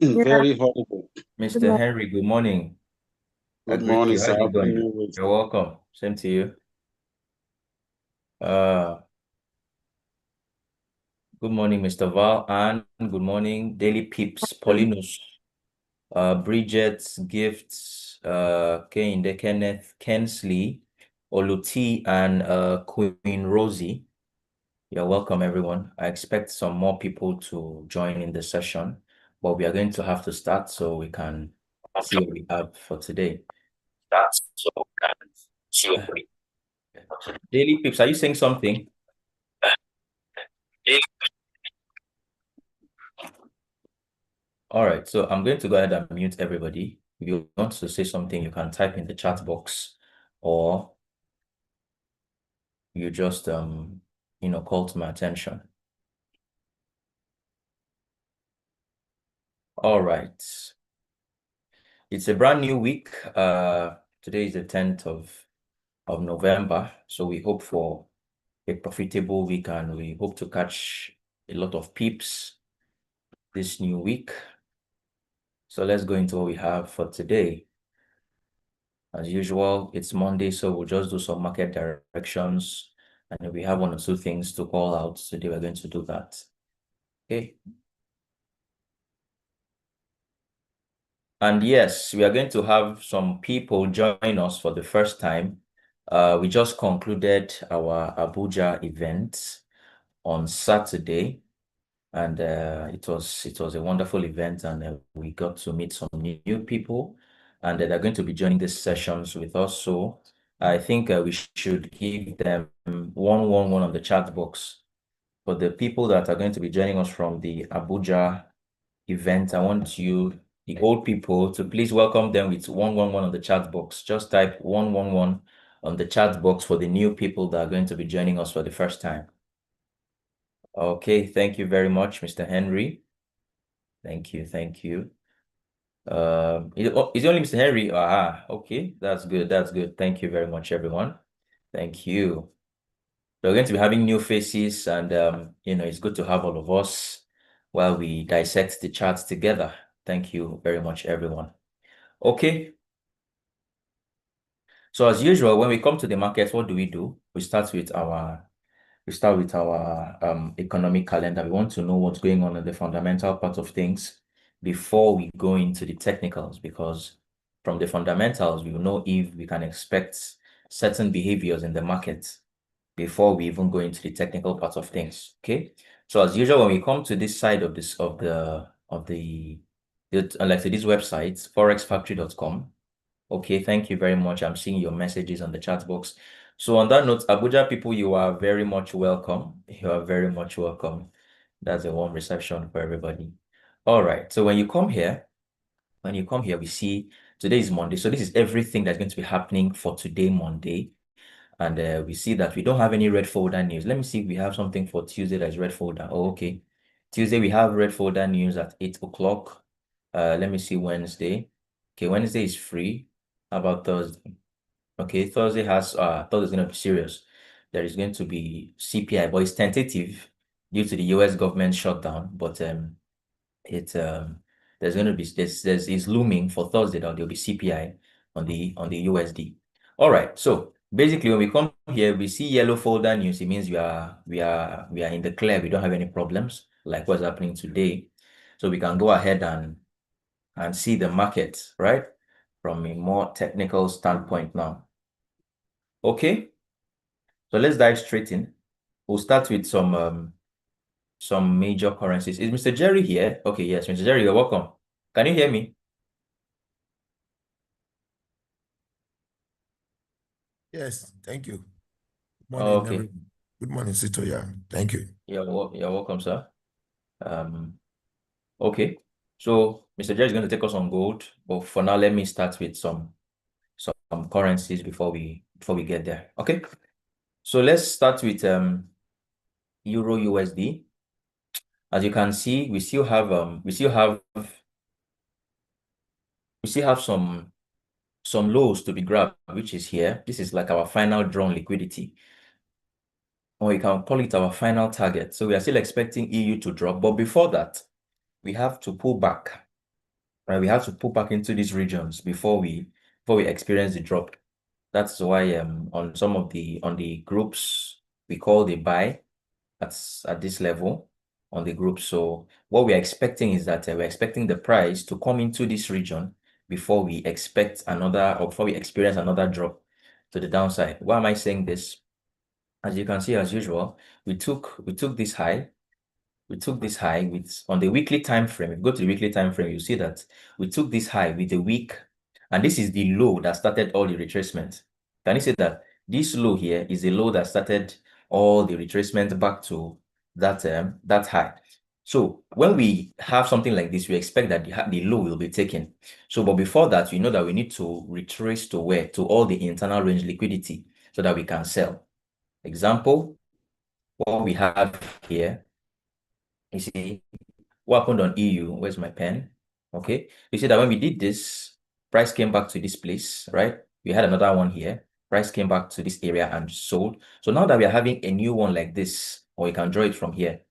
Yeah, Very horrible. good Mr. morning. Henry, good morning. I Good greet morning, you. How sir. are you Happy doing? New Week. You're welcome. Same to you. Uh, Good morning, Mr. Val, and good morning, Daily Peeps, Paulinus, Bridget, Gifts, Kehinde, Kenneth, Kensley, Oluti, and Queen Rosie. You're welcome, everyone. I expect some more people to join in the session, but we are going to have to start so we can see what we have for today. Daily Peeps, are you saying something? All right, so I'm going to go ahead and mute everybody. If you want to say something, you can type in the chat box, or you just call to my attention. All right. It's a brand new week. Today is the 10th of November. So we hope for a profitable week, and we hope to catch a lot of peeps this new week. So let's go into what we have for today. As usual, it's Monday, so we'll just do some market directions. And if we have one or two things to call out today, we're going to do that. Okay. And yes, we are going to have some people join us for the first time. We just concluded our Abuja event on Saturday, and it was a wonderful event, and we got to meet some new people, and they're going to be joining these sessions with us. So I think we should give them 111 on the chat box. For the people that are going to be joining us from the Abuja event, I want you, the old people, to please welcome them with 111 on the chat box. Just type 111 on the chat box for the new people that are going to be joining us for the first time. Okay, thank you very much, Mr. Henry. Thank you, thank you. Is it only Mr. Henry? Okay, that's good, that's good. Thank you very much, everyone. Thank you. We're going to be having new faces, and it's good to have all of us while we dissect the charts together. Thank you very much, everyone. Okay. So as usual, when we come to the market, what do? We start with our economic calendar. We want to know what's going on in the fundamental part of things before we go into the technicals, because from the fundamentals, we will know if we can expect certain behaviors in the market before we even go into the technical part of things. Okay. So as usual, when we come to this side of this like to this website, forexfactory.com. Okay, thank you very much. I'm seeing your messages on the chat box. So on that note, Abuja people, you are very much welcome. You are very much welcome. That's a warm reception for everybody. All right. So when you come here, we see today is Monday. So this is everything that's going to be happening for today, Monday. And we see that we don't have any red folder news. Let me see if we have something for Tuesday that's red folder. Oh, okay. Tuesday, we have red folder news at 8 o'clock. Let me see Wednesday. Okay, Wednesday is free. How about Thursday? Okay, Thursday's going to be serious. There is going to be CPI, but it's tentative due to the US government shutdown. But it there's going to be there's is looming for Thursday that there'll be CPI on the USD. All right, so basically when we come here, we see yellow folder news. It means we are in the clear. We don't have any problems like what's happening today. So we can go ahead and see the market, right? From a more technical standpoint now. Okay, so let's dive straight in. We'll start with some major currencies. Is Mr. Jerry here? Okay, yes, Mr. Jerry, you're welcome. Can you hear me? Yes, thank you. Good morning, Okay, everyone. Good morning, Sitoya. Thank you. you're welcome, sir. Okay, so Mr. Jerry is going to take us on gold, but for now, let me start with some currencies before we get there. Okay, so let's start with Euro USD. As you can see, we still have some lows to be grabbed, which is here. This is like our final drawn liquidity, or you can call it our final target. So we are still expecting EU to drop, but before that, we have to pull back. right? We have to pull back into these regions before we experience the drop. That's why on some of the groups we call the buy at this level on the group. So what we're expecting is that we're expecting the price to come into this region before we expect another or before we experience another drop to the downside. Why am I saying this? As you can see, as usual, we took this high. We took this high with on the weekly time frame. If you go to the weekly time frame, you see that we took this high with the week, and this is the low that started all the retracement. Can you see that this low here is the low that started all the retracement back to that high? So when we have something like this, we expect that the low will be taken. So, but before that, you know that we need to retrace to where? To all the internal range liquidity so that we can sell. Example, what we have here, you see, what happened on EU? Where's my pen? Okay. You see that when we did this, price came back to this place, right? We had another one here. Price came back to this area and sold. So now that we are having a new one like this, or you can draw it from here,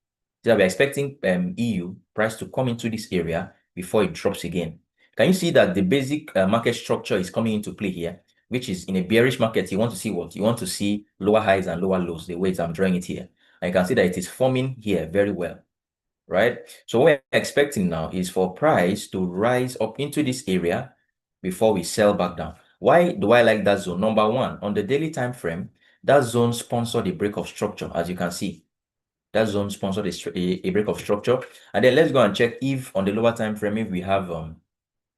so we're expecting EU price to come into this area before it drops again. Can you see that the basic market structure is coming into play here, which is in a bearish market, you want to see what? You want to see lower highs and lower lows, the way I'm drawing it here. And you can see that it is forming here very well, right? So what we're expecting now is for price to rise up into this area before we sell back down. Why do I like that zone? Number one, on the daily time frame, that zone sponsored a break of structure, as you can see. That zone sponsored a break of structure. And then let's go and check if on the lower time frame, if we have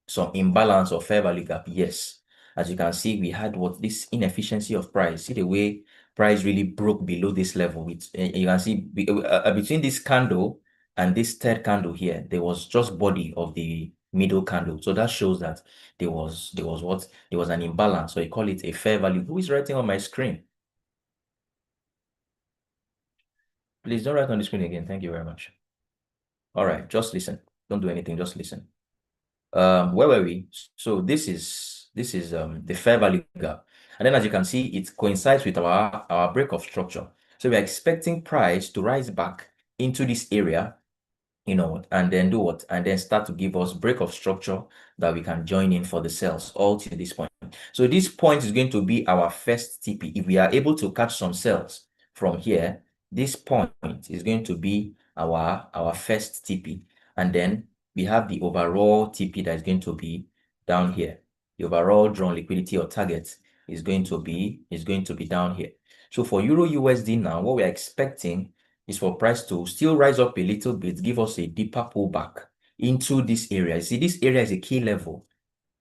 some imbalance or fair value gap. Yes, as you can see, we had what this inefficiency of price. See the way price really broke below this level. With you can see between this candle and this third candle here, there was just body of the middle candle. So that shows that there was what? There was an imbalance. So I call it a fair value. Who is writing on my screen? Please don't write on the screen again. Thank you very much. All right, just listen. Don't do anything, just listen. Where were we? So this is the fair value gap. And then as you can see, it coincides with our break of structure. So we're expecting price to rise back into this area, and then do what? And then start to give us break of structure that we can join in for the sales all to this point. So this point is going to be our first TP. If we are able to catch some sales from here, this point is going to be our first TP. And then we have the overall TP that is going to be down here. The overall drawn liquidity or target is going to be down here. So for Euro USD now, what we're expecting is for price to still rise up a little bit, give us a deeper pullback into this area. You see, this area is a key level.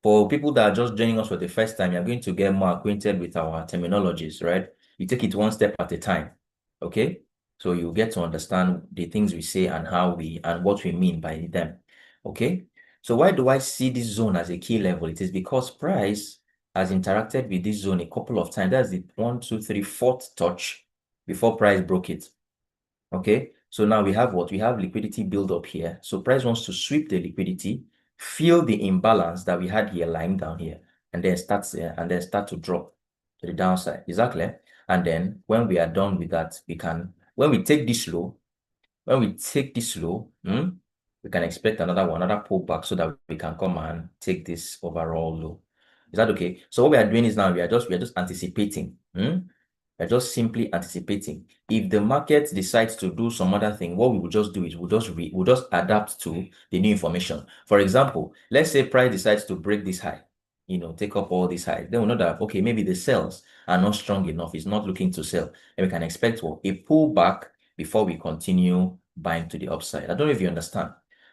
For people that are just joining us for the first time, you're going to get more acquainted with our terminologies, right? You take it one step at a time, okay? So you get to understand the things we say and what we mean by them, okay? So why do I see this zone as a key level? It is because price has interacted with this zone a couple of times. That's the 1, 2, 3, fourth touch before price broke it. Okay, so now we have what? We have liquidity build up here. So price wants to sweep the liquidity, feel the imbalance that we had here lying down here, and then start to drop to the downside. Exactly. And then when we are done with that, when we take this low, we can expect another pullback so that we can come and take this overall low. Is that okay? So what we are doing is now we are just anticipating. We're just simply anticipating. If the market decides to do some other thing, what we will just do is we'll just adapt to the new information. For example, let's say price decides to break this high, take up all this high. Then we know that, okay, maybe the sales are not strong enough. It's not looking to sell. And we can expect a pullback before we continue buying to the upside. I don't know if you understand.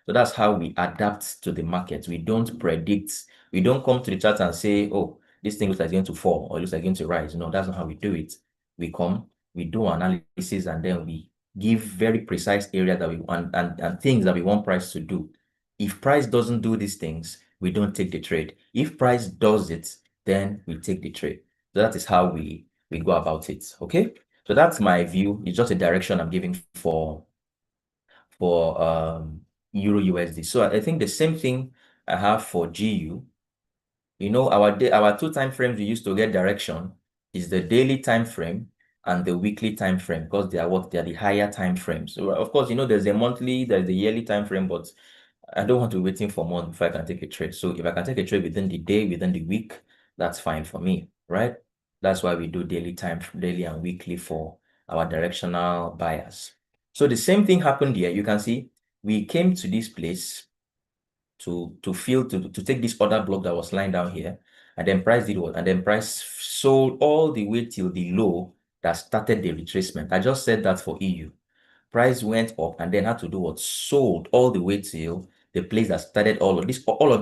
So that's how we adapt to the market. We don't predict. We don't come to the chart and say, oh, this thing looks like it's going to fall or it looks like it's going to rise. No, that's not how we do it. We come, we do analysis, and then we give very precise area that we want and things that we want price to do. If price doesn't do these things, we don't take the trade. If price does it, then we take the trade. So that is how we go about it. Okay. So that's my view. It's just a direction I'm giving for Euro USD. So I think the same thing I have for GU. Our two time frames we use to get direction is the daily time frame and the weekly time frame, because they are the higher time frames. So of course, there's a monthly, there's the yearly time frame, but I don't want to be waiting for months before I can take a trade. So if I can take a trade within the day, within the week, that's fine for me, right? That's why we do daily and weekly for our directional buyers. So the same thing happened here. You can see we came to this place to take this other block that was lying down here, and then price did what? And then price sold all the way till the low that started the retracement. I just said that for EU. Price went up and then had to do what? Sold all the way till the place that started all of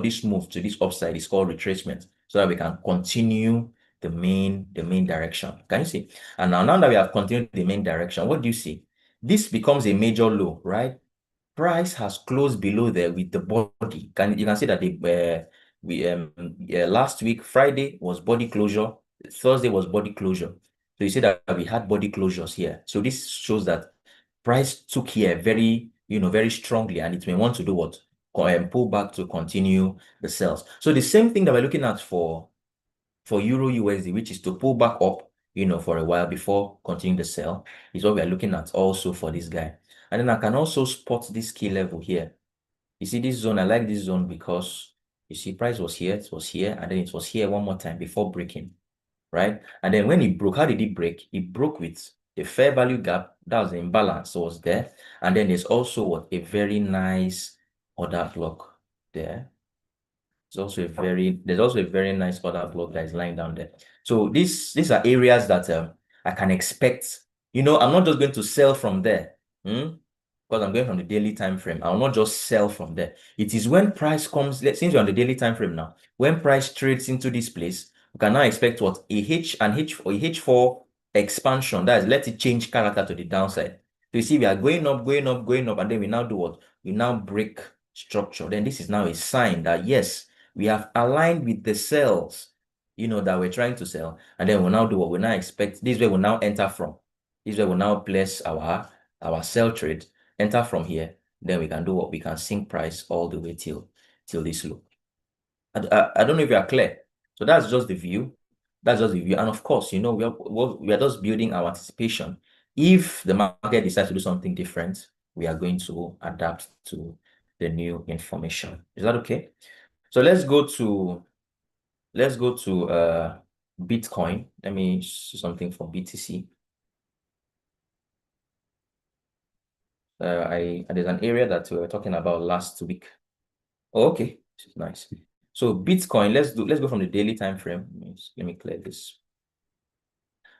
this move to this upside is called retracement, so that we can continue the main direction. Can you see? And now that we have continued the main direction, what do you see? This becomes a major low, right? Price has closed below there with the body. You can see that last week Friday was body closure, Thursday was body closure. So you see that we had body closures here. So this shows that price took here very strongly, and it may want to do what? Pull back to continue the sales. So the same thing that we're looking at for Euro USD, which is to pull back up, for a while before continuing the sell, is what we are looking at also for this guy. And then I can also spot this key level here. You see this zone, I like this zone because you see price was here, it was here, and then it was here one more time before breaking, right? And then when it broke, how did it break? It broke with the fair value gap, that was the imbalance, so was there. And then there's also what? A very nice order block there. There's also a very nice order block that is lying down there. So these are areas that I can expect. I'm not just going to sell from there. Because I'm going from the daily time frame. I will not just sell from there. It is when price comes, since you're on the daily time frame now, when price trades into this place, we can now expect what? A H4 expansion. That is, let it change character to the downside. So you see, we are going up, going up, going up, and then we now do what? We now break structure. Then this is now a sign that yes, we have aligned with the cells, that we're trying to sell. And then we'll now do what we now expect. This is where we'll now enter from. This is where we'll now place our sell trade, enter from here. Then we can do what? We can sync price all the way till this low. I don't know if you are clear. So that's just the view. That's just the view. And of course, we are just building our anticipation. If the market decides to do something different, we are going to adapt to the new information. Is that okay? So let's go to Bitcoin. Let me see something for BTC. There's an area that we were talking about last week. Oh, okay, this is nice. So Bitcoin, let's go from the daily time frame. Let me clear this.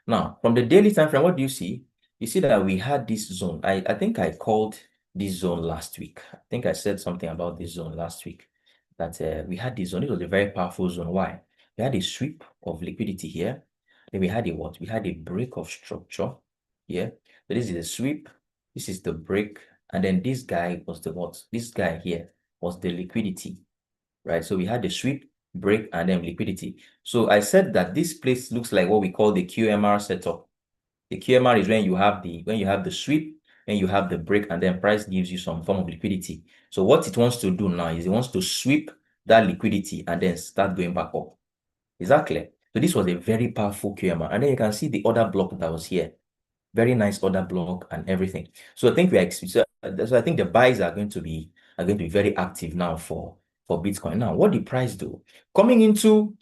Now, from the daily time frame, what do you see? You see that we had this zone. I think I called this zone last week. I think I said something about this zone last week, that we had this zone. It was a very powerful zone. Why? We had a sweep of liquidity here. Then we had a what? We had a break of structure here. So this is a sweep. This is the break. And then this guy was the what? This guy here was the liquidity, right? So we had the sweep, break, and then liquidity. So I said that this place looks like what we call the QMR setup. The QMR is when you have the sweep, and you have the break, and then price gives you some form of liquidity. So what it wants to do now is it wants to sweep that liquidity and then start going back up. Is that clear? So this was a very powerful QMR. And then you can see the other block that was here. Very nice order block and everything. So I think I think the buys are going to be very active now for Bitcoin. Now, what did price do? Coming into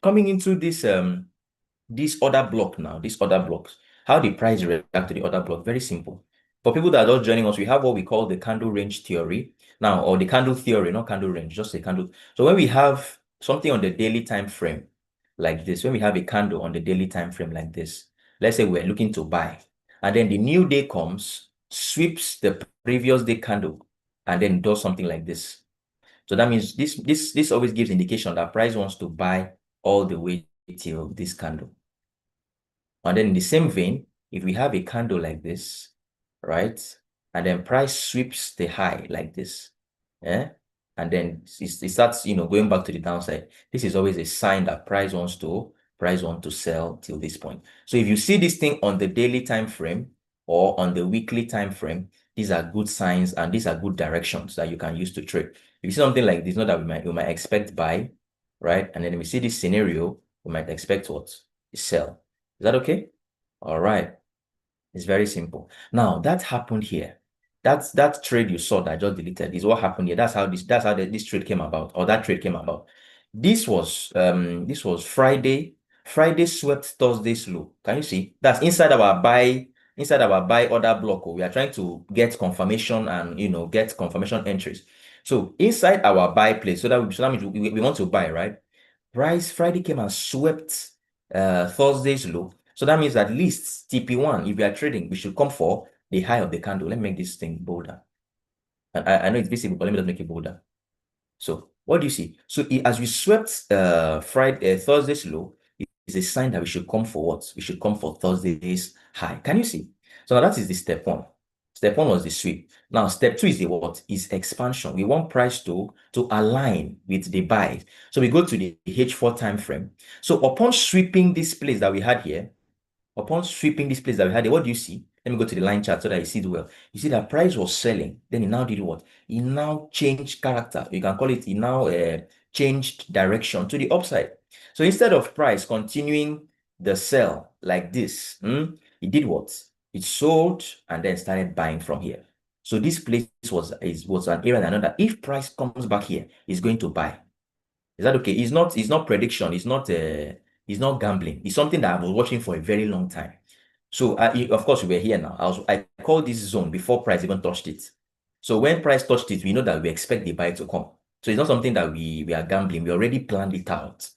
this other block now, these other blocks, how the price react to the other block? Very simple. For people that are just joining us, we have what we call the candle range theory now, or the candle theory, not candle range, just a candle. So when we have something on the daily time frame like this, when we have a candle on the daily time frame like this, let's say we're looking to buy, and then the new day comes, sweeps the previous day candle, and then does something like this. So that means this always gives indication that price wants to buy all the way till this candle. And then in the same vein, if we have a candle like this, right, and then price sweeps the high like this, and then it starts, going back to the downside, this is always a sign that price wants to sell till this point. So if you see this thing on the daily time frame or on the weekly time frame, these are good signs and these are good directions that you can use to trade. If you see something like this, not that we might expect buy, right? And then we see this scenario, we might expect what? Sell. Is that okay? All right. It's very simple. Now, that happened here. that trade you saw that I just deleted is what happened here. That's how this trade came about, or that trade came about. This was Friday. Friday swept Thursday's low. Can you see? That's inside our buy order block. We are trying to get confirmation and get confirmation entries. So inside our buy place, so that means we want to buy, right? Price Friday came and swept Thursday's low. So that means at least TP1, if we are trading, we should come for the high of the candle. Let me make this thing bolder. And I know it's visible, but let me just make it bolder. So what do you see? So as we swept Thursday's low, it's a sign that we should come for what? We should come for Thursday's high. Can you see? So now that is the step one. Step one was the sweep. Now step two is the what? Is expansion. We want price to align with the buy. So we go to the H4 time frame. So upon sweeping this place that we had here, what do you see? Let me go to the line chart so that you see it well. You see that price was selling. Then he now did what? He now changed character. You can call it, he now changed direction to the upside. So instead of price continuing the sell like this, he did what? It sold and then started buying from here. So this place was an area that I know that if price comes back here, he's going to buy. Is that okay? It's not prediction. It's not gambling. It's something that I was watching for a very long time. So of course we were here now. I called this zone before price even touched it. So when price touched it, we know that we expect the buy to come. So it's not something that we are gambling. We already planned it out.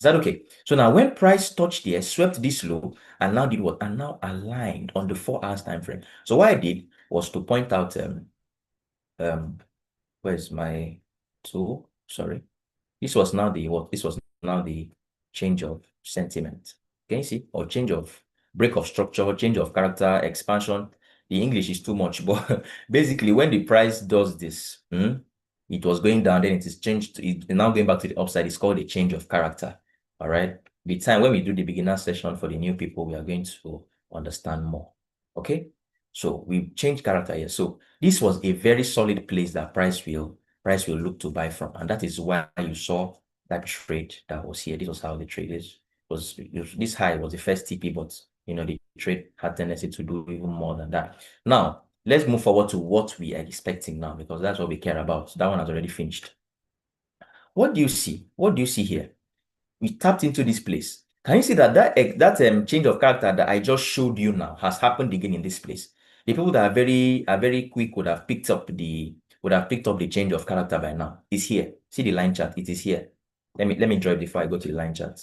Is that okay? So now when price touched here, swept this low, and now did what? And now aligned on the 4 hours time frame. So what I did was to point out where's my tool? Sorry. This was now the what? This was now the change of sentiment. Can you see? Or change of break of structure, change of character, expansion. The English is too much, but basically, when the price does this, it was going down, then it is changed. It's now going back to the upside. It's called a change of character. All right. The time when we do the beginner session for the new people, we are going to understand more. Okay. So we change character here. So this was a very solid place that price will look to buy from. And that is why you saw that trade that was here. This was how the trade is. This high was the first TP, but the trade had tendency to do even more than that. Now, let's move forward to what we are expecting now, because that's what we care about. That one has already finished. What do you see? What do you see here? We tapped into this place. Can you see that change of character that I just showed you now has happened again in this place? The people that are very quick would have picked up the change of character by now. It's here. See the line chart. It is here. Let me draw it before I go to the line chart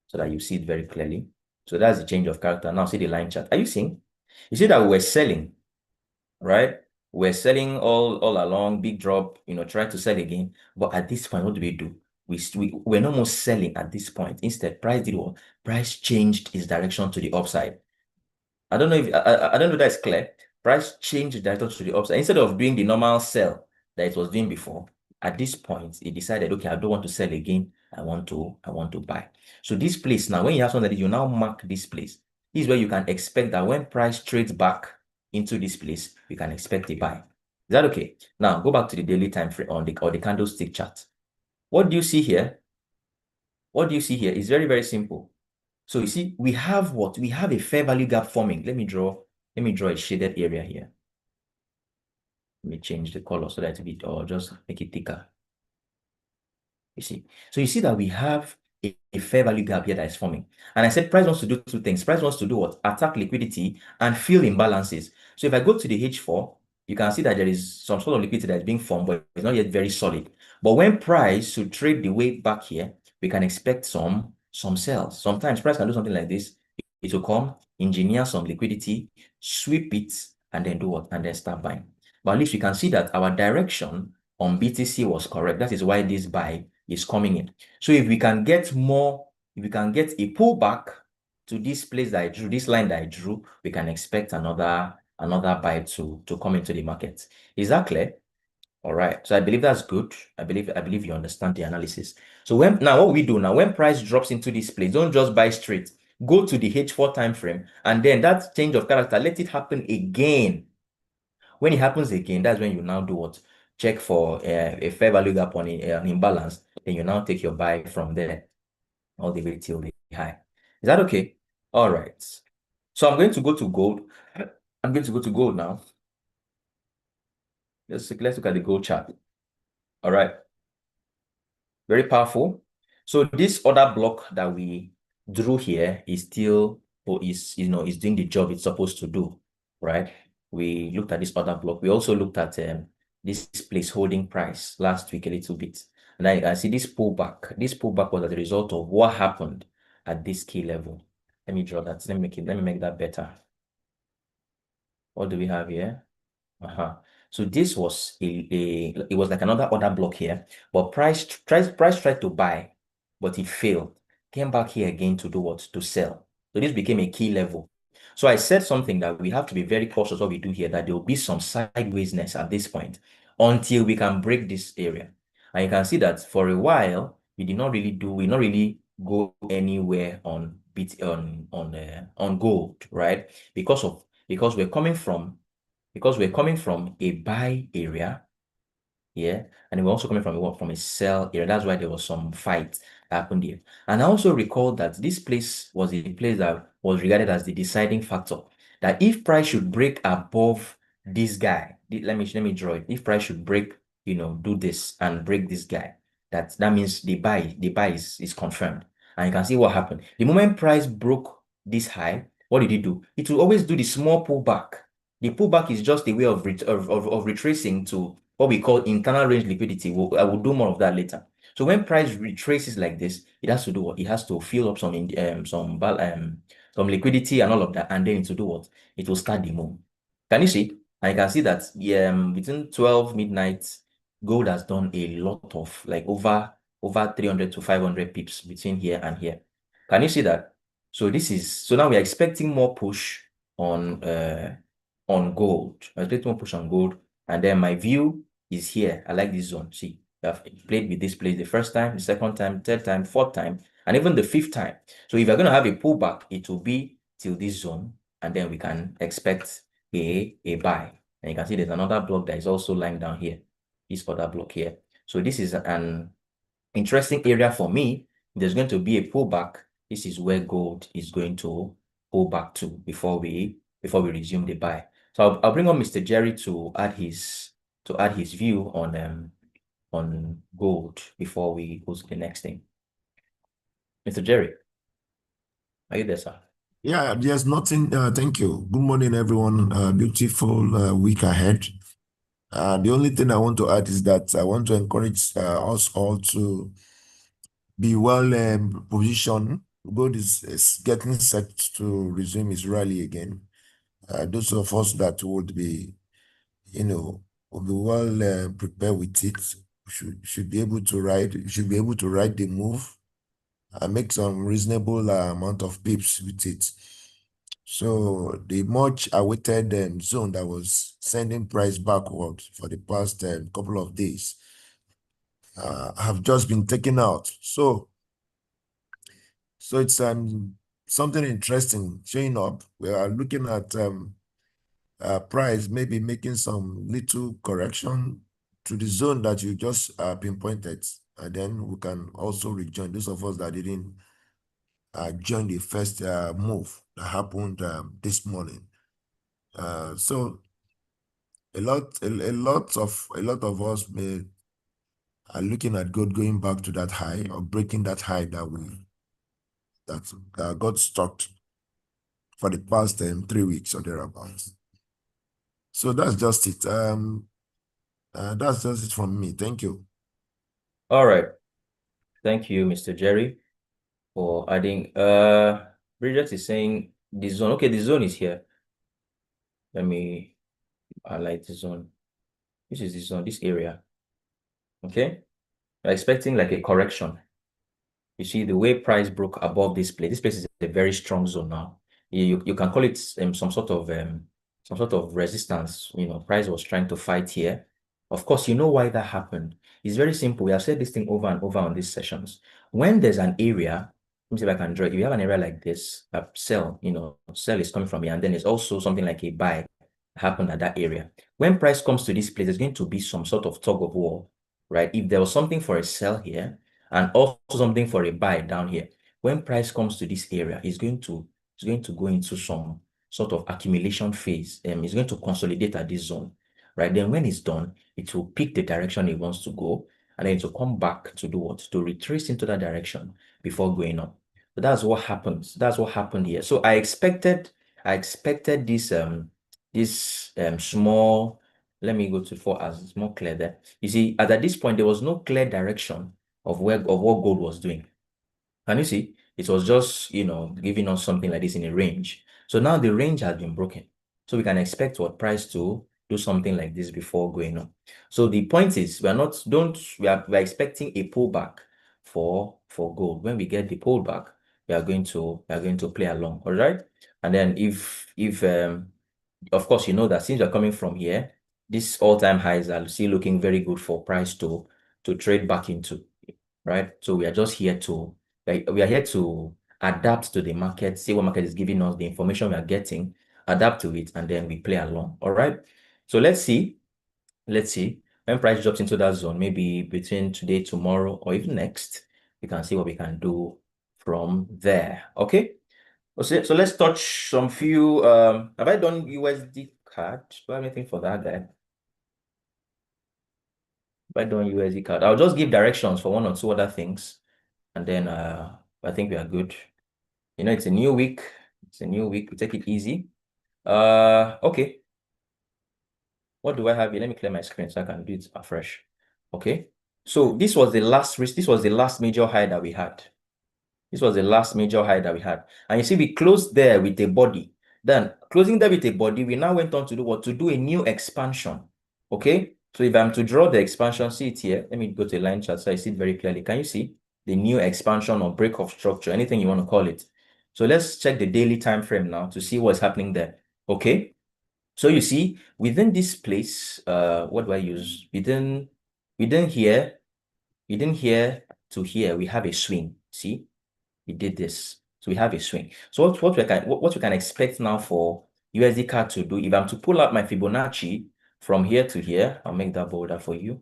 so that you see it very clearly. So that's the change of character. Now see the line chart. Are you seeing? You see that we were selling, right? We're selling all along, big drop, trying to sell again. But at this point, what do? We're not more selling at this point. Instead, price did what? Price changed its direction to the upside. I don't know if that's clear. Price changed the direction to the upside. Instead of doing the normal sell that it was doing before, at this point, it decided, okay, I don't want to sell again. I want to buy. So this place now, when you have something that you now mark this place, this is where you can expect that when price trades back into this place, you can expect a buy. Is that okay? Now go back to the daily time frame or the candlestick chart. What do you see here? What do you see here? It's very, very simple. So you see, we have what? We have a fair value gap forming. Let me draw a shaded area here. Let me change the color so that or just make it thicker. You see. So you see that we have a fair value gap here that is forming. And I said price wants to do two things. Price wants to do what? Attack liquidity and fill imbalances. So if I go to the H4, you can see that there is some sort of liquidity that is being formed, but it's not yet very solid. But when price should trade the way back here, we can expect some sales. Sometimes price can do something like this. It will come, engineer some liquidity, sweep it, and then do what? And then start buying. But at least we can see that our direction on BTC was correct. That is why this buy is coming in. So if we can get a pullback to this place that I drew, this line that I drew, we can expect another buy to come into the market. Is that clear? All right. So I believe that's good. I believe you understand the analysis. So what we do now, when price drops into this place, don't just buy straight. Go to the H4 time frame, and then that change of character, let it happen again. When it happens again, that's when you now do what? Check for a fair value gap on an imbalance. Then you now take your buy from there all the way till the high. Is that okay? All right. So I'm going to go to gold. I'm going to go to gold now. Let's look at the gold chart. All right. Very powerful. So this other block that we drew here is still, or is doing the job it's supposed to do, right? We looked at this other block. We also looked at this place holding price last week a little bit. And then you can see this pullback. This pullback was as a result of what happened at this key level. Let me draw that. Let me make that better. What do we have here? So this was it was like another order block here, but price tried to buy, but it failed. Came back here again to do what? To sell. So this became a key level. So I said something that we have to be very cautious what we do here, that there will be some sidewaysness at this point until we can break this area. And you can see that for a while, we not really go anywhere on gold, right? Because we're coming from a buy area, yeah, and we're also coming from a sell area. That's why there was some fight that happened here. And I also recall that this place was a place that was regarded as the deciding factor. That if price should break above this guy, let me draw it. If price should break, do this and break this guy, that means the buy is confirmed. And you can see what happened. The moment price broke this high, what did it do? It will always do the small pullback. The pullback is just a way of retracing to what we call internal range liquidity. I will do more of that later. So when price retraces like this, it has to do what? It has to fill up some liquidity and all of that, and then it will do what? It will start the move. Can you see? And you can see that between 12 midnight, gold has done a lot of like over 300 to 500 pips between here and here. Can you see that? So now we are expecting more push on gold. I expect more push on gold. And then my view is here. I like this zone. See, I've played with this place the first time, the second time, third time, fourth time, and even the fifth time. So if you're going to have a pullback, it will be till this zone, and then we can expect a buy. And you can see there's another block that is also lying down here, this other block here. So this is an interesting area for me. There's going to be a pullback. This is where gold is going to pull back to before we resume the buy. So I'll bring on Mr. Jerry to add his view on gold before we go to the next thing. Mr. Jerry, are you there, sir? Yeah, there's nothing. Thank you. Good morning, everyone. Beautiful week ahead. The only thing I want to add is that I want to encourage us all to be well positioned. Gold is getting set to resume its rally again. Those of us that would be, will be well prepared with it. Should be able to ride. Should be able to ride the move and make some reasonable amount of pips with it. So the much awaited zone that was sending price backward for the past couple of days have just been taken out. So it's something interesting showing up. We are looking at price maybe making some little correction to the zone that you just pinpointed, and then we can also rejoin those of us that didn't join the first move that happened this morning. So a lot of us are looking at gold going back to that high or breaking that high that got stuck for the past 3 weeks or thereabouts. So that's just it. That's just it from me. Thank you. All right. Thank you, Mr. Jerry, for adding. Bridget is saying the zone. Okay, the zone is here. Let me highlight the zone. This is the zone, this area. Okay. We're expecting like a correction. You see the way price broke above this place. This place is a very strong zone now. You can call it some sort of resistance. Price was trying to fight here. Of course, you know why that happened. It's very simple. We have said this thing over and over on these sessions. When there's an area, let me see if I can draw it. If you have an area like this, a sell, sell is coming from here, and then there's also something like a buy happened at that area. When price comes to this place, there's going to be some sort of tug of war, right? If there was something for a sell here and also something for a buy down here, when price comes to this area, it's going to go into some sort of accumulation phase. It's going to consolidate at this zone. right? Then when it's done, it will pick the direction it wants to go, and then it will come back to do what? To retrace into that direction before going up. So that's what happens. That's what happened here. So I expected this small. Let me go to 4 as it's more clear there. You see, at this point, there was no clear direction of what gold was doing. Can you see? It was just, giving us something like this in a range. So now the range has been broken. So we can expect what price to do something like this before going up. So the point is, we're expecting a pullback for gold. When we get the pullback, we are going to play along. All right. And then if of course, you know that since you're coming from here, these all-time highs are still looking very good for price to trade back into, right? So we are just here to we are here to adapt to the market, see what market is giving us, the information we are getting, adapt to it, and then we play along. All right. So let's see when price drops into that zone, maybe between today, tomorrow, or even next, we can see what we can do from there. Okay. So let's touch some few. Have I done USD card? Do I have anything for that guy? Have I done USD card? I'll just give directions for one or two other things, and then I think we are good. It's a new week. It's a new week. We take it easy. Okay. What do I have here? Let me clear my screen so I can do it afresh. Okay. So this was the last risk. This was the last major high that we had. This was the last major high that we had. And you see, we closed there with a body. Then closing there with a body, we now went on to do what? To do a new expansion. Okay. So if I'm to draw the expansion, see it here. Let me go to a line chart so I see it very clearly. Can you see the new expansion or break of structure, anything you want to call it? So let's check the daily time frame now to see what's happening there. Okay. So you see, within this place, what do I use? Within here to here, we have a swing. See? We did this. So we have a swing. So what we can expect now for USD CAD to do, if I'm to pull out my Fibonacci from here to here, I'll make that bolder for you.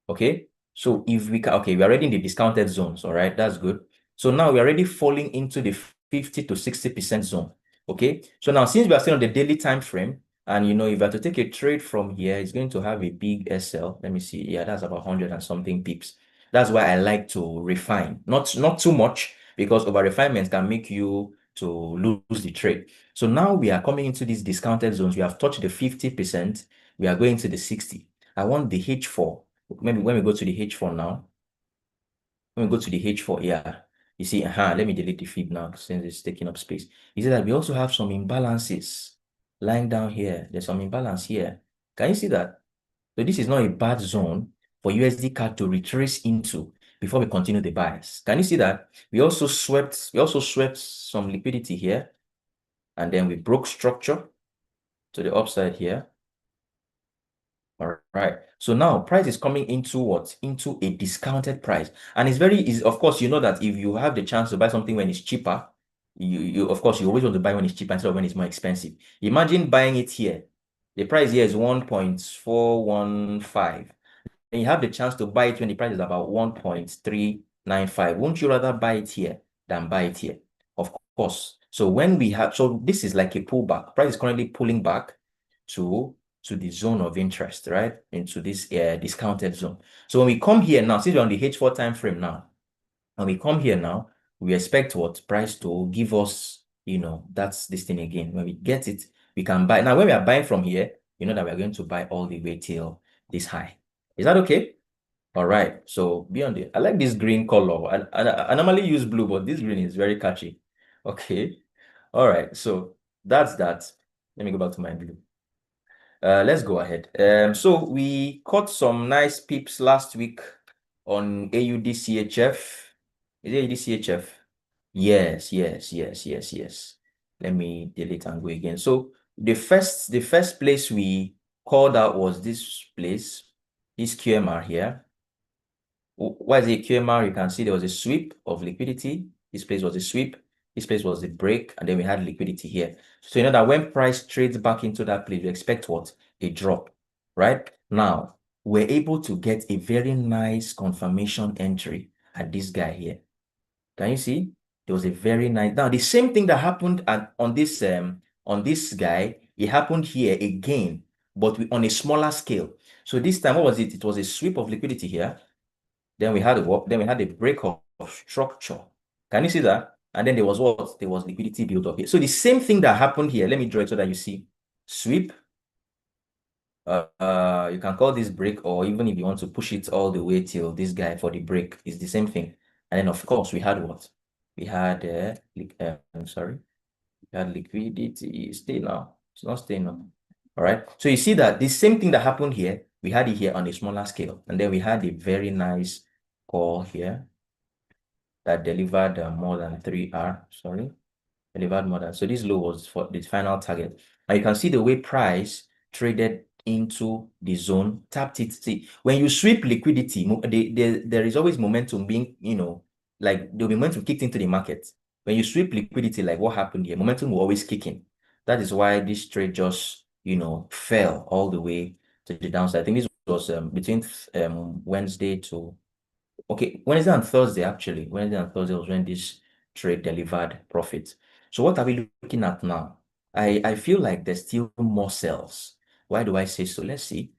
Okay. So if we can, okay, we're already in the discounted zones. All right. That's good. So now we're already falling into the 50 to 60% zone. Okay. So now since we are still on the daily time frame, and if I have to take a trade from here, it's going to have a big SL. Let me see. Yeah, that's about 100 and something pips. That's why I like to refine. Not too much, because over refinement can make you to lose the trade. So now we are coming into these discounted zones. We have touched the 50%. We are going to the 60. I want the H4. Maybe when we go to the H4 now, when we go to the H4, yeah, you see, let me delete the fib now since it's taking up space. You see that we also have some imbalances lying down here. There's some imbalance here. Can you see that? So this is not a bad zone for USD CAD to retrace into before we continue the bias. Can you see that? We also swept some liquidity here, and then we broke structure to the upside here. All right. So now price is coming into what? Into a discounted price. And it's very easy. Of course, you know that if you have the chance to buy something when it's cheaper, you of course you always want to buy when it's cheaper instead of when it's more expensive. Imagine buying it here. The price here is 1.415. And you have the chance to buy it when the price is about 1.395. Won't you rather buy it here than buy it here? Of course. So this is like a pullback. Price is currently pulling back to the zone of interest, right? Into this discounted zone. So when we come here now, since we're on the H4 time frame now, and we come here now, we expect what price to give us, that's this thing again. When we get it, we can buy. Now, when we are buying from here, you know that we're going to buy all the way till this high. Is that okay? All right. So beyond it, I like this green color. I normally use blue, but this green is very catchy. Okay. All right. So that's that. Let me go back to my blue. Let's go ahead. So we caught some nice pips last week on AUDCHF. Is it AUDCHF? Yes. Let me delete and go again. So the first place we called out was this place, this QMR here. Why is it QMR? You can see there was a sweep of liquidity. This place was a sweep. This place was a break, and then we had liquidity here. So you know that when price trades back into that place, you expect what? A drop, right? Now, we're able to get a very nice confirmation entry at this guy here. Can you see? There was a very nice. Now, the same thing that happened on this guy, it happened here again but on a smaller scale. So this time, what was it? It was a sweep of liquidity here. Then we had a break of structure. Can you see that? And then there was what? There was liquidity build up here. So the same thing that happened here. Let me draw it so that you see. Sweep. You can call this break, or even if you want to push it all the way till this guy for the break, is the same thing. And then of course we had what? We had I'm sorry. We had liquidity. Stay now. It's not staying now. All right. So you see that the same thing that happened here, we had it here on a smaller scale. And then we had a very nice call here that delivered more than 3R. Sorry. Delivered more than. So this low was for the final target. Now you can see the way price traded into the zone, tapped it. See, when you sweep liquidity, there is always momentum being, like there'll be momentum kicked into the market. When you sweep liquidity, like what happened here, momentum will always kick in. That is why this trade just, fell all the way to the downside. I think this was between Wednesday to Wednesday and Thursday, actually. Wednesday and Thursday was when this trade delivered profit. So what are we looking at now? I feel like there's still more sells. Why do I say so? Let's see.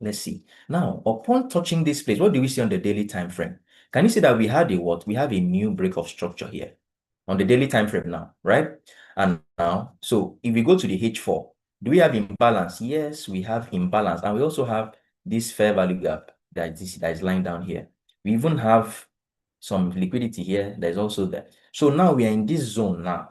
Let's see. Now, upon touching this place, what do we see on the daily time frame? Can you see that we had a what? We have a new break of structure here on the daily time frame now, right? And now, so if we go to the H4, do we have imbalance? Yes, we have imbalance. And we also have this fair value gap that is lying down here. We even have some liquidity here. There's also that. So now we are in this zone now.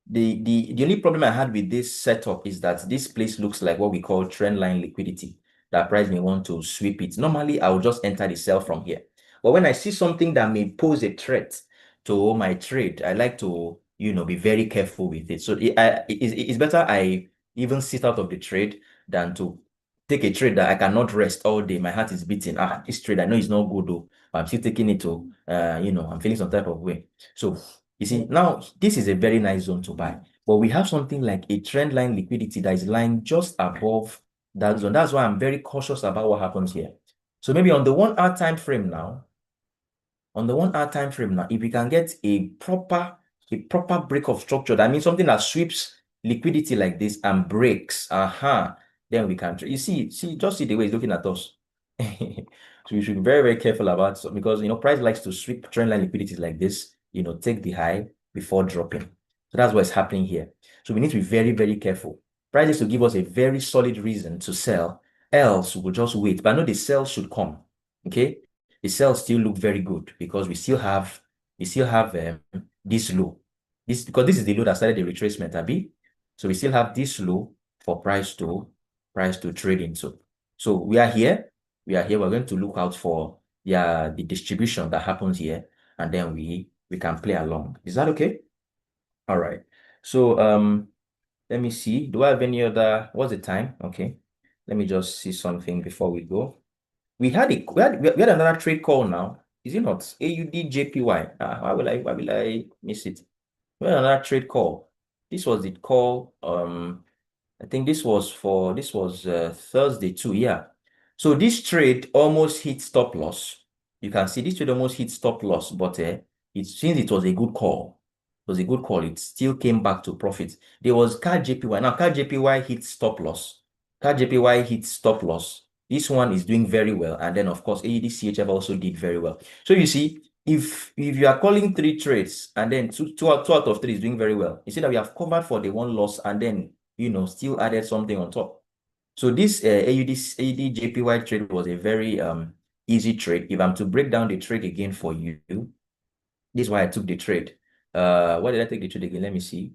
The only problem I had with this setup is that this place looks like what we call trend line liquidity. That price may want to sweep it. Normally, I will just enter the sell from here. But when I see something that may pose a threat to my trade, I like to, be very careful with it. So it's better I even sit out of the trade than to take a trade that I cannot rest all day. My heart is beating. This trade, I know it's not good though, but I'm still taking it to, I'm feeling some type of way. So you see, now this is a very nice zone to buy, but we have something like a trend line liquidity that is lying just above that zone. That's why I'm very cautious about what happens here. So maybe on the 1 hour time frame now, if we can get a proper break of structure, that means something that sweeps liquidity like this and breaks, then we can. You see, just see the way he's looking at us. So we should be very, very careful about it because price likes to sweep trend line liquidities like this, take the high before dropping. So that's what's happening here. So we need to be very, very careful. Price needs to give us a very solid reason to sell, else we'll just wait. But I know the sell should come. Okay. The sales still look very good because we still have this low. Because this is the low that started the retracement, Abi. So we still have this low for price to trade into. So we are here. We're going to look out for the distribution that happens here, and then we can play along. Is that okay? All right. So let me see. Do I have any other? What's the time? Okay. Let me just see something before we go. We had another trade call now. Is it not? AUD-JPY. Why will I miss it? We had another trade call. This was the call. I think this was Thursday too. Yeah. So this trade almost hit stop loss. You can see this trade almost hit stop loss, but since it was a good call. It was a good call. It still came back to profit. There was CAD-JPY. Now CAD-JPY hit stop loss. CAD-JPY hit stop loss. This one is doing very well. And then, of course, AUD-CHF also did very well. So you see, if you are calling 3 trades and then two out of 3 is doing very well, you see that we have covered for the 1 loss and then, still added something on top. So this AUD-JPY trade was a very easy trade. If I'm to break down the trade again for you, this is why I took the trade. Why did I take the trade again? Let me see.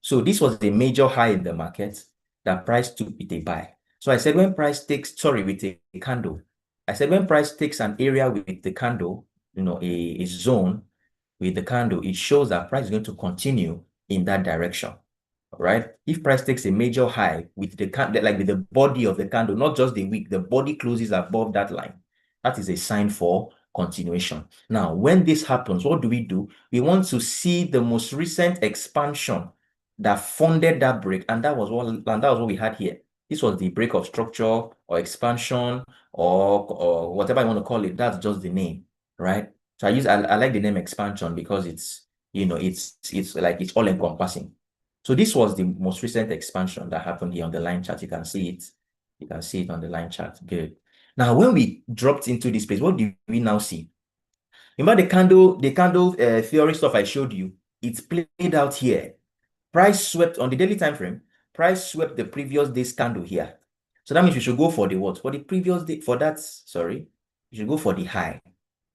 So this was a major high in the market that price took with a buy. So I said when price takes, with a candle. I said when price takes an area with the candle, a zone with the candle, it shows that price is going to continue in that direction. All right. If price takes a major high with the candle, like with the body of the candle, not just the wick, the body closes above that line, that is a sign for continuation. Now, when this happens, what do? We want to see the most recent expansion that funded that break, and that was what we had here. This was the break of structure or expansion or whatever I want to call it. That's just the name, right? So I like the name expansion because it's like it's all encompassing. So this was the most recent expansion that happened here on the line chart. You can see it. You can see it on the line chart. Good. Now, when we dropped into this place, what do we now see? Remember the candle theory stuff I showed you? It's played out here. Price swept on the daily time frame. Price swept the previous day's candle here. So that means we should go for the what? For the previous day, for that, sorry, we should go for the high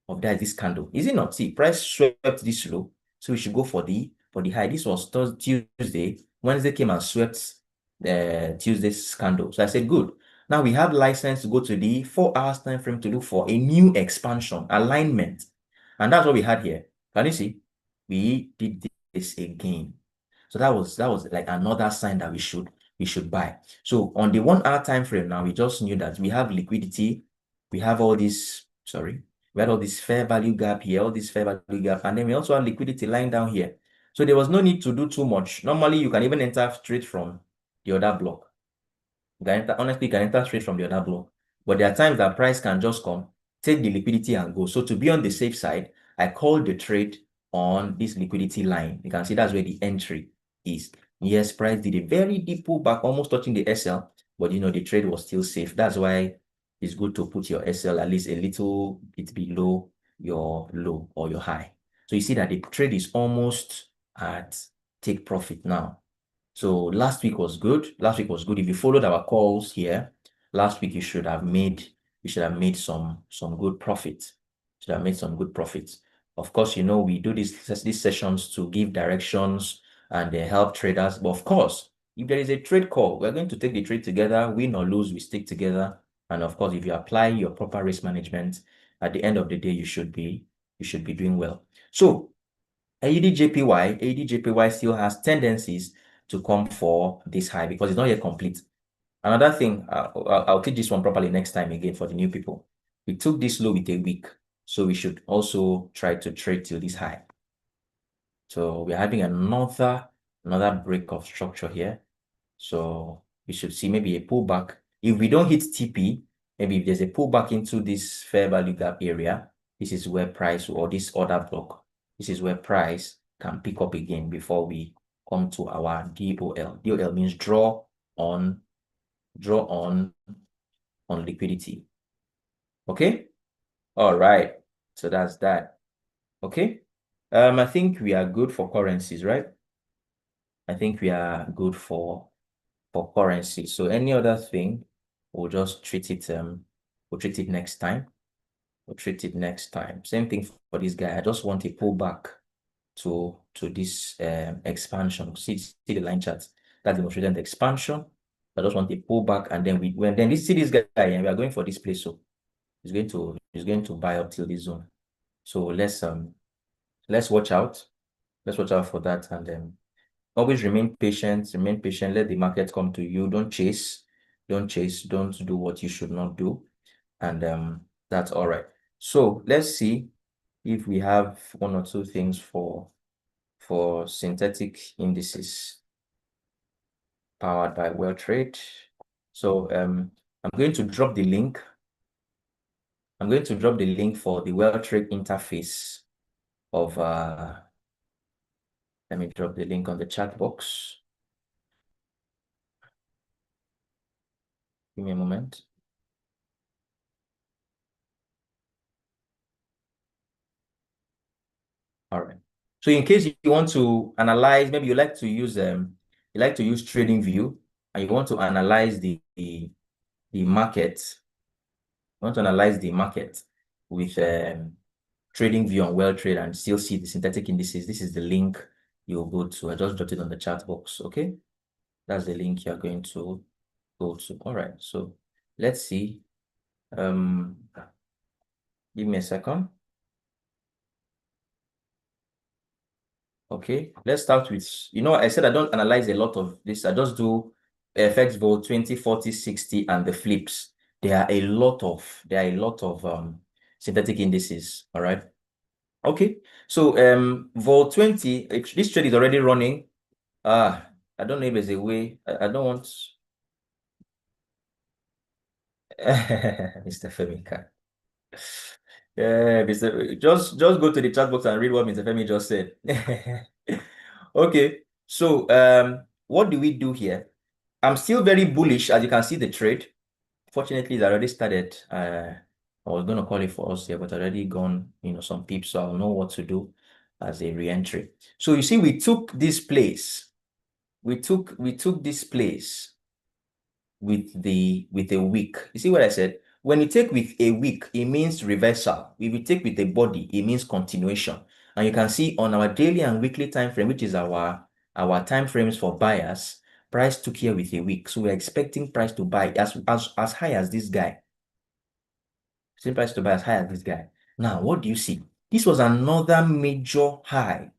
of this candle. Is it not? See, price swept this low. So we should go for the high. This was Tuesday. Wednesday came and swept Tuesday's candle. So I said, good. Now we have license to go to the 4 hours time frame to look for a new expansion, alignment. And that's what we had here. Can you see? We did this again. So that was like another sign that we should buy. So on the 1 hour time frame now, we just knew that we have liquidity. We have all this, sorry, we had all this fair value gap here, all this fair value gap, and then we also have liquidity lying down here. So there was no need to do too much. Normally, you can even enter straight from the other block. Honestly, you can enter straight from the other block. But there are times that price can just come, take the liquidity and go. So to be on the safe side, I called the trade on this liquidity line. You can see that's where the entry is. Yes, price did a very deep pullback, almost touching the SL, but the trade was still safe. That's why it's good to put your SL at least a little bit below your low or your high. So you see that the trade is almost at take profit now. So last week was good. Last week was good. If you followed our calls here, last week you should have made some good profits. Should have made some good profits. Of course, we do these sessions to give directions and help traders. But of course, if there is a trade call, we're going to take the trade together, win or lose, we stick together. And of course, if you apply your proper risk management, at the end of the day, you should be doing well. So AUD/JPY still has tendencies to come for this high because it's not yet complete. Another thing, I'll teach this one properly next time again for the new people. We took this low with a week, so we should also try to trade till this high. So we're having another break of structure here. So we should see maybe a pullback. If we don't hit TP, maybe if there's a pullback into this fair value gap area, this is where price, or this other block, this is where price can pick up again before we come to our DOL. DOL means draw on liquidity. Okay. All right. So that's that. Okay. I think we are good for currencies, right? I think we are good for currency. So any other thing, we'll just treat it. We'll treat it next time. We'll treat it next time. Same thing for this guy. I just want a pullback to this expansion. See the line chart. That's the most recent expansion. I just want a pullback, and then we see this guy, and we are going for this place. So he's going to buy up till this zone. So let's watch out. Let's watch out for that, and then always remain patient. Let the market come to you. Don't chase. Don't do what you should not do. And that's all right. So let's see if we have one or two things for synthetic indices powered by WellTrade. So I'm going to drop the link. I'm going to drop the link for the WellTrade interface of let me drop the link on the chat box. Give me a moment. All right. So in case you want to analyze, maybe you like to use TradingView, and you want to analyze the market. You want to analyze the market with TradingView on WellTrade and still see the synthetic indices. This is the link you'll go to. I just dropped it on the chat box. Okay, that's the link you're going to go to. All right. So let's see. Give me a second. Okay, let's start with, I said I don't analyze a lot of this. I just do FX Vol 20, 40, 60, and the flips. There are a lot of synthetic indices. All right. Okay. So Vol 20, this trade is already running. I don't know if there's a way. I don't want Mr. Femika. Yeah, just go to the chat box and read what Mr. Femi just said. Okay. So what do we do here? I'm still very bullish, as you can see the trade. Fortunately, it already started. I was going to call it for us here, but already gone, some peeps, so I'll know what to do as a re-entry. So you see, we took this place. We took this place with a wick. You see what I said? When you take with a wick, it means reversal. If you take with a body, it means continuation. And you can see on our daily and weekly time frame, which is our time frames for buyers, price took here with a wick. So we're expecting price to buy as high as this guy. Same price to buy as high as this guy. Now, what do you see? This was another major high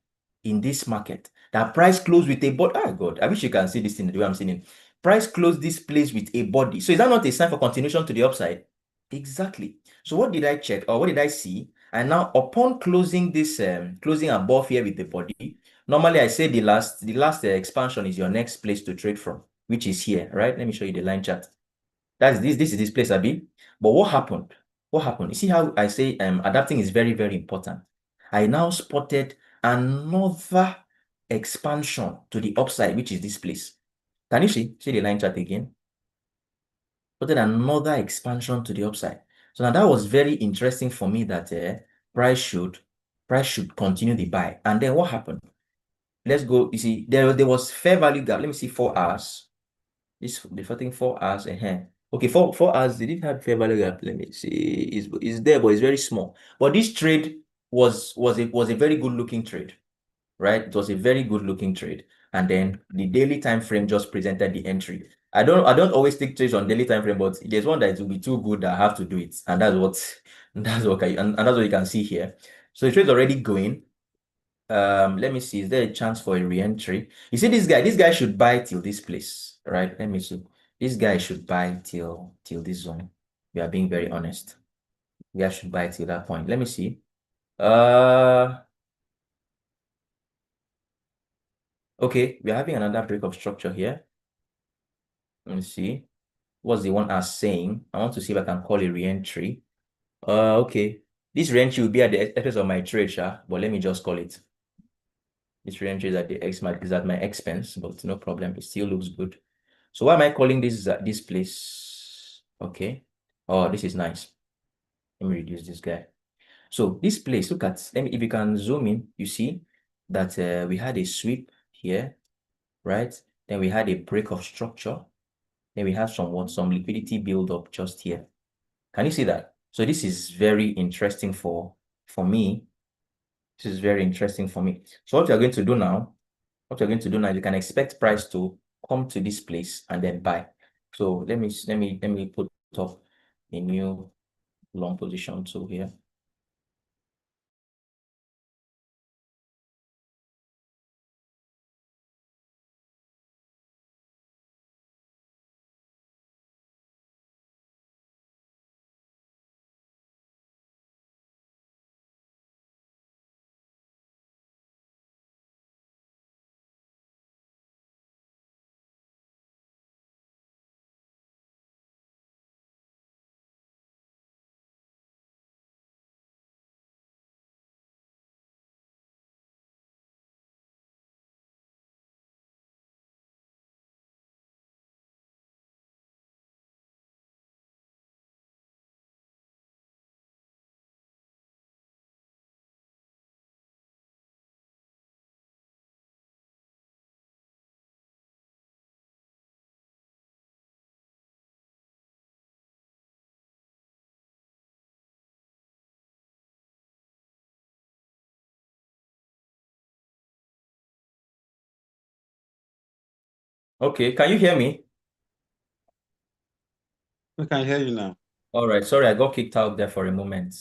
in this market. That price closed with a body. Oh God, I wish you can see this thing the way I'm seeing it. Price closed this place with a body. So is that not a sign for continuation to the upside? Exactly. So what did I check or what did I see? And now upon closing this closing above here with the body, normally I say the last expansion is your next place to trade from, which is here, right? Let me show you the line chart. That's this is this place, Abi. But what happened? What happened? You see how I say adapting is very, very important. I now spotted another expansion to the upside, which is this place. Can you see the line chart again? Spotted another expansion to the upside. So now that was very interesting for me that price should continue the buy. And then what happened? Let's go. You see, there was fair value gap. Let me see 4 hours. This the thing 4 hours ahead. Okay, 4 hours. Did it have fair value gap? Let me see. Is there, but it's very small. But this trade was a very good looking trade, right? It was a very good looking trade. And then the daily time frame just presented the entry. I don't always take trades on daily time frame, but there's one that will be too good that I have to do it, and that's what and that's what you can see here. So the trade's already going. Let me see. Is there a chance for a re-entry? You see this guy? This guy should buy till this place, right? Let me see. This guy should buy till this zone. We are being very honest. We should buy till that point. Let me see. Uh, okay, we're having another break of structure here. Let me see. What's the one as saying? I want to see if I can call a re-entry. Okay. This re-entry will be at the expense of my trade, but let me just call it. This re-entry is at my expense, but no problem. It still looks good. So why am I calling this place? Okay. Oh, this is nice. Let me reduce this guy. So this place, look at, if you can zoom in, you see that we had a sweep here, right? Then we had a break of structure. Then we have some liquidity build up just here. Can you see that? So this is very interesting for me. This is very interesting for me. So what you're going to do now, you can expect price to come to this place and then buy. So let me put up a new long position tool here. Okay, can you hear me? We can hear you now. All right, sorry, I got kicked out there for a moment.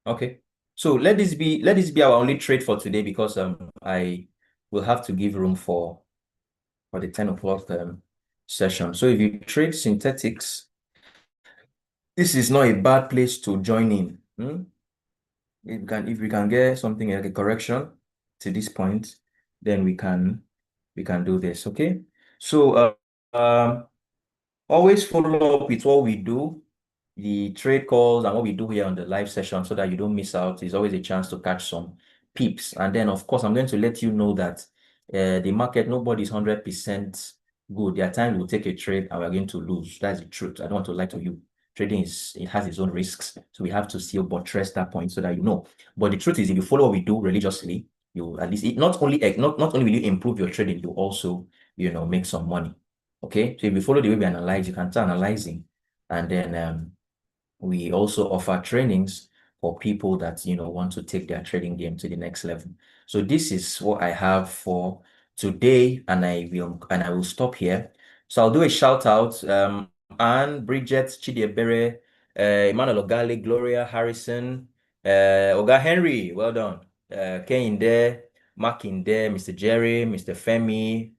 Okay. So let this be our only trade for today because I will have to give room for the 10 o'clock session. So if you trade synthetics, this is not a bad place to join in. If we can get something like a correction to this point, then we can do this. Okay. So always follow up with what we do, the trade calls and what we do here on the live session so that you don't miss out. It's always a chance to catch some pips. And then, of course, I'm going to let you know that the market, nobody's 100% good. There are times we'll take a trade and we're going to lose. That's the truth. I don't want to lie to you. Trading it has its own risks. So we have to still buttress that point so that you know. But the truth is, if you follow what we do religiously, you at least not only will you improve your trading, you also, make some money. Okay. So if you follow the way we analyze, you can start analyzing. And then we also offer trainings for people that want to take their trading game to the next level. So this is what I have for today, and I will stop here. So I'll do a shout out. Anne, Bridget, Chidiebere, Emmanuel Ogale, Gloria Harrison, Oga Henry, well done. Kehinde, Mark Inde, Mr. Jerry, Mr. Femi,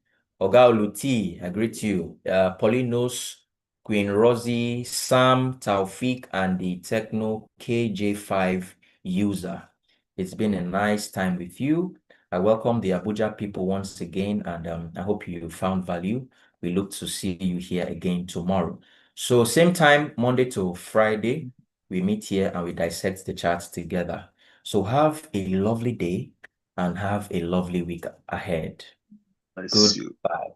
Oga Oluti, I greet you. Paulinos, Queen Rosie, Sam, Taufik, and the Techno KJ5 user. It's been a nice time with you. I welcome the Abuja people once again, and I hope you found value. We look to see you here again tomorrow. So same time, Monday to Friday, we meet here and we dissect the charts together. So have a lovely day and have a lovely week ahead. Bless you. Goodbye.